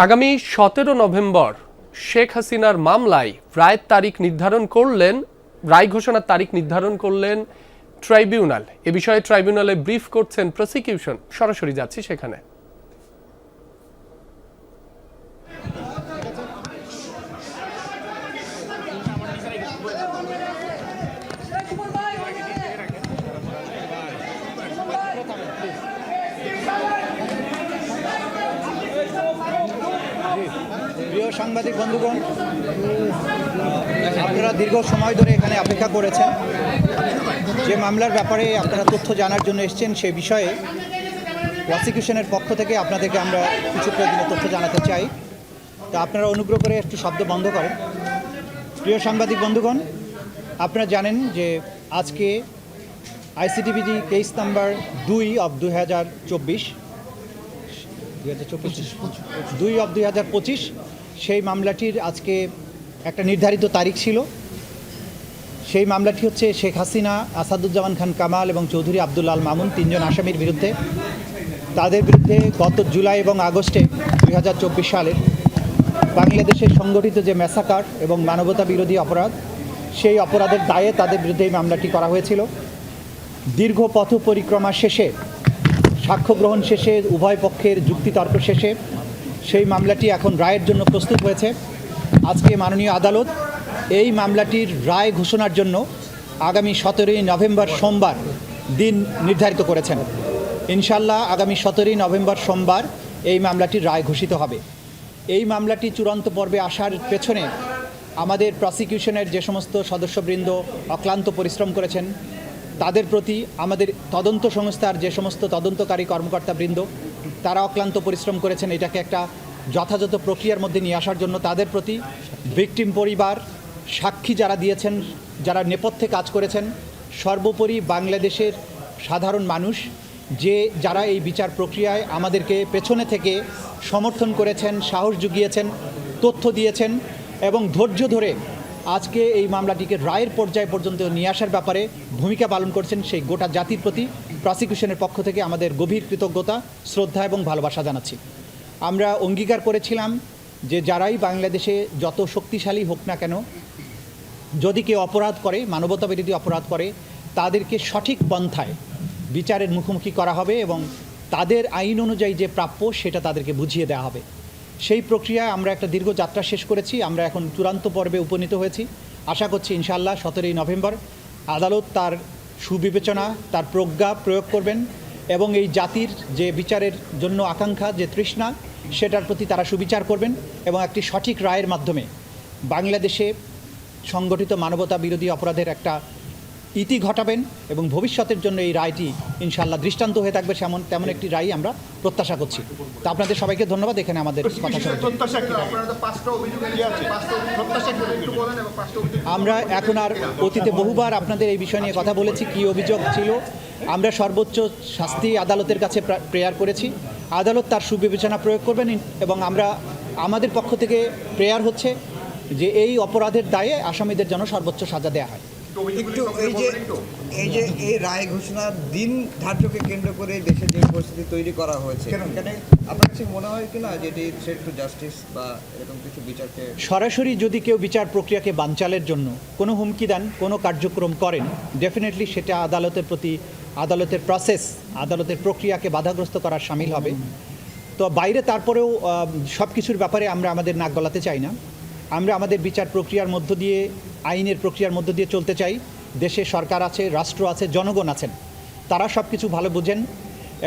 আগামী 17 নভেম্বর শেখ হাসিনার মামলায় রায় ঘোষণার তারিখ নির্ধারণ করলেন ট্রাইব্যুনাল। এ বিষয়ে ট্রাইব্যুনালে ব্রিফ করছেন প্রসিকিউশন। সরাসরি যাচ্ছি সেখানে। প্রিয় সাংবাদিক বন্ধুগণ, আপনারা দীর্ঘ সময় ধরে এখানে অপেক্ষা করেছেন। যে মামলার ব্যাপারে আপনারা তথ্য জানার জন্য এসেছেন সে বিষয়ে প্রসিকিউশনের পক্ষ থেকে আপনাদেরকে আমরা কিছু প্রয়োজনীয় তথ্য জানাতে চাই। তা আপনারা অনুগ্রহ করে একটু শব্দ বন্ধ করেন। প্রিয় সাংবাদিক বন্ধুগণ, আপনারা জানেন যে আজকে আইসিটিভিজি কেস নাম্বার 2/2025 সেই মামলাটির আজকে একটা নির্ধারিত তারিখ ছিল। সেই মামলাটি হচ্ছে শেখ হাসিনা, আসাদুজ্জামান খান কামাল এবং চৌধুরী আব্দুল আল মামুন, তিনজন আসামির বিরুদ্ধে। তাদের বিরুদ্ধে গত জুলাই এবং আগস্টে 2024 সালের বাংলাদেশে সংগঠিত যে ম্যাসাকার এবং মানবতা বিরোধী অপরাধ, সেই অপরাধের দায়ে তাদের বিরুদ্ধে এই মামলাটি করা হয়েছিল। দীর্ঘ পথ পরিক্রমা শেষে, সাক্ষ্য গ্রহণ শেষে, উভয় পক্ষের যুক্তিতর্ক শেষে সেই মামলাটি এখন রায়ের জন্য প্রস্তুত হয়েছে। আজকে মাননীয় আদালত এই মামলাটির রায় ঘোষণার জন্য আগামী 17 নভেম্বর সোমবার দিন নির্ধারিত করেছেন। ইনশাল্লাহ আগামী 17 নভেম্বর সোমবার এই মামলাটির রায় ঘোষিত হবে। এই মামলাটি চূড়ান্ত পর্বে আসার পেছনে আমাদের প্রসিকিউশনের যে সমস্ত সদস্যবৃন্দ অক্লান্ত পরিশ্রম করেছেন, তাদের প্রতি আমাদের তদন্ত সংস্থার যে সমস্ত তদন্তকারী কর্মকর্তাবৃন্দ তারা অক্লান্ত পরিশ্রম করেছেন এটাকে একটা যথাযথ প্রক্রিয়ার মধ্যে নিয়ে আসার জন্য, তাদের প্রতি ভিকটিম পরিবার, সাক্ষী যারা দিয়েছেন, যারা নেপথ্যে কাজ করেছেন, সর্বোপরি বাংলাদেশের সাধারণ মানুষ যারা এই বিচার প্রক্রিয়ায় আমাদেরকে পেছনে থেকে সমর্থন করেছেন, সাহস জুগিয়েছেন, তথ্য দিয়েছেন এবং ধৈর্য ধরে আজকে এই মামলাটিকে রায়ের পর্যায় পর্যন্ত নিয়ে আসার ব্যাপারে ভূমিকা পালন করছেন, সেই গোটা জাতির প্রতি প্রসিকিউশনের পক্ষ থেকে আমাদের গভীর কৃতজ্ঞতা, শ্রদ্ধা এবং ভালোবাসা জানাচ্ছি। আমরা অঙ্গীকার করেছিলাম যে যারাই বাংলাদেশে যত শক্তিশালী হোক না কেন, যদি কেউ অপরাধ করে, মানবতা বিরোধী অপরাধ করে, তাদেরকে সঠিক পন্থায় বিচারের মুখোমুখি করা হবে এবং তাদের আইন অনুযায়ী যে প্রাপ্য সেটা তাদেরকে বুঝিয়ে দেওয়া হবে। সেই প্রক্রিয়ায় আমরা একটা দীর্ঘ যাত্রা শেষ করেছি। আমরা এখন চূড়ান্ত পর্বে উপনীত হয়েছি। আশা করছি ইনশাআল্লাহ 17 নভেম্বর আদালত তার সুবিবেচনা, তার প্রজ্ঞা প্রয়োগ করবেন এবং এই জাতির যে বিচারের জন্য আকাঙ্ক্ষা, যে তৃষ্ণা, সেটার প্রতি তারা সুবিচার করবেন এবং একটি সঠিক রায়ের মাধ্যমে বাংলাদেশে সংগঠিত মানবতা বিরোধী অপরাধের একটা ইতি ঘটাবেন এবং ভবিষ্যতের জন্য এই রায়টি ইনশাআল্লাহ দৃষ্টান্ত হয়ে থাকবে তেমন একটি রায় আমরা প্রত্যাশা করছি। তা আপনাদের সবাইকে ধন্যবাদ এখানে আমাদের কথা শুনে। আমরা এখন আর অতীতে বহুবার আপনাদের এই বিষয় নিয়ে কথা বলেছি, কী অভিযোগ ছিল। আমরা সর্বোচ্চ শাস্তি আদালতের কাছে প্রেয়ার করেছি। আদালত তার সুবিবেচনা প্রয়োগ করবেন এবং আমাদের পক্ষ থেকে প্রেয়ার হচ্ছে যে এই অপরাধের দায়ে আসামিদের জন্য সর্বোচ্চ সাজা দেওয়া হয়। একটু এই রায় ঘোষণার দিন ধার্যকে কেন্দ্র করে দেশে যে পরিস্থিতি তৈরি করা হয়েছে, এখানে আপনার কাছে মনে হয় কিনা যে এটি থ্রেট টু জাস্টিস বা এরকম কিছু বিচারকে সরাসরি যদি কেউ বিচার প্রক্রিয়াকে বানচালের জন্য কোনো হুমকি দেন, কোনো কার্যক্রম করেন, ডেফিনেটলি সেটা আদালতের প্রতি, আদালতের প্রসেস, আদালতের প্রক্রিয়াকে বাধাগ্রস্ত করার শামিল হবে। তো বাইরে তারপরেও সব কিছুর ব্যাপারে আমরা আমাদের নাক গলাতে চাই না। আমরা আমাদের বিচার প্রক্রিয়ার মধ্য দিয়ে, আইনের প্রক্রিয়ার মধ্য দিয়ে চলতে চাই। দেশে সরকার আছে, রাষ্ট্র আছে, জনগণ আছেন, তারা সব কিছু ভালো বোঝেন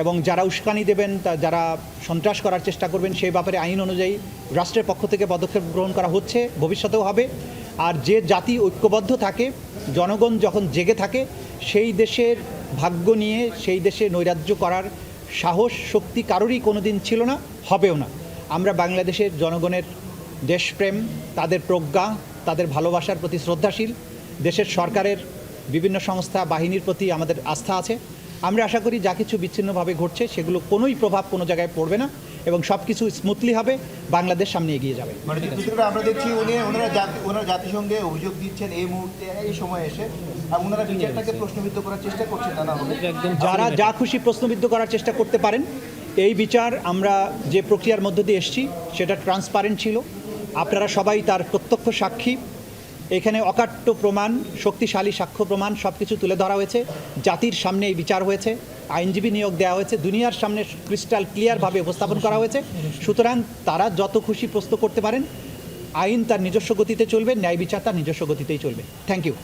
এবং যারা উস্কানি দেবেন, যারা সন্ত্রাস করার চেষ্টা করবেন, সেই ব্যাপারে আইন অনুযায়ী রাষ্ট্রের পক্ষ থেকে পদক্ষেপ গ্রহণ করা হচ্ছে, ভবিষ্যতেও হবে। আর যে জাতি ঐক্যবদ্ধ থাকে, জনগণ যখন জেগে থাকে, সেই দেশের ভাগ্য নিয়ে সেই দেশে নৈরাজ্য করার সাহস, শক্তি কারোরই কোনো দিন ছিল না, হবেও না। আমরা বাংলাদেশের জনগণের দেশপ্রেম, তাদের প্রজ্ঞা, তাদের ভালোবাসার প্রতি শ্রদ্ধাশীল। দেশের সরকারের বিভিন্ন সংস্থা, বাহিনীর প্রতি আমাদের আস্থা আছে। আমরা আশা করি যা কিছু বিচ্ছিন্নভাবে ঘটছে সেগুলো কোনোই প্রভাব কোনো জায়গায় পড়বে না এবং সব কিছু স্মুথলি হবে, বাংলাদেশ সামনে এগিয়ে যাবে। আমরা দেখছি ওনারা জাতিসংঘে অভিযোগ দিচ্ছেন এই মুহূর্তে, এই সময় এসে ওনারা বিচারটাকে প্রশ্নবিদ্ধ করার চেষ্টা করছেন। নানাভাবে যারা যা খুশি প্রশ্নবিদ্ধ করার চেষ্টা করতে পারেন, এই বিচার আমরা যে প্রক্রিয়ার মধ্য দিয়ে এসেছি সেটা ট্রান্সপারেন্ট ছিল, আপনারা সবাই তার প্রত্যক্ষ সাক্ষী। এখানে অকাট্য প্রমাণ, শক্তিশালী সাক্ষ্য প্রমাণ সব কিছু তুলে ধরা হয়েছে, জাতির সামনে এই বিচার হয়েছে, আইনজীবী নিয়োগ দেওয়া হয়েছে, দুনিয়ার সামনে ক্রিস্টাল ক্লিয়ারভাবে উপস্থাপন করা হয়েছে। সুতরাং তারা যত খুশি প্রশ্ন করতে পারেন, আইন তার নিজস্ব গতিতে চলবে, ন্যায় বিচার তার নিজস্ব গতিতেই চলবে। Thank you.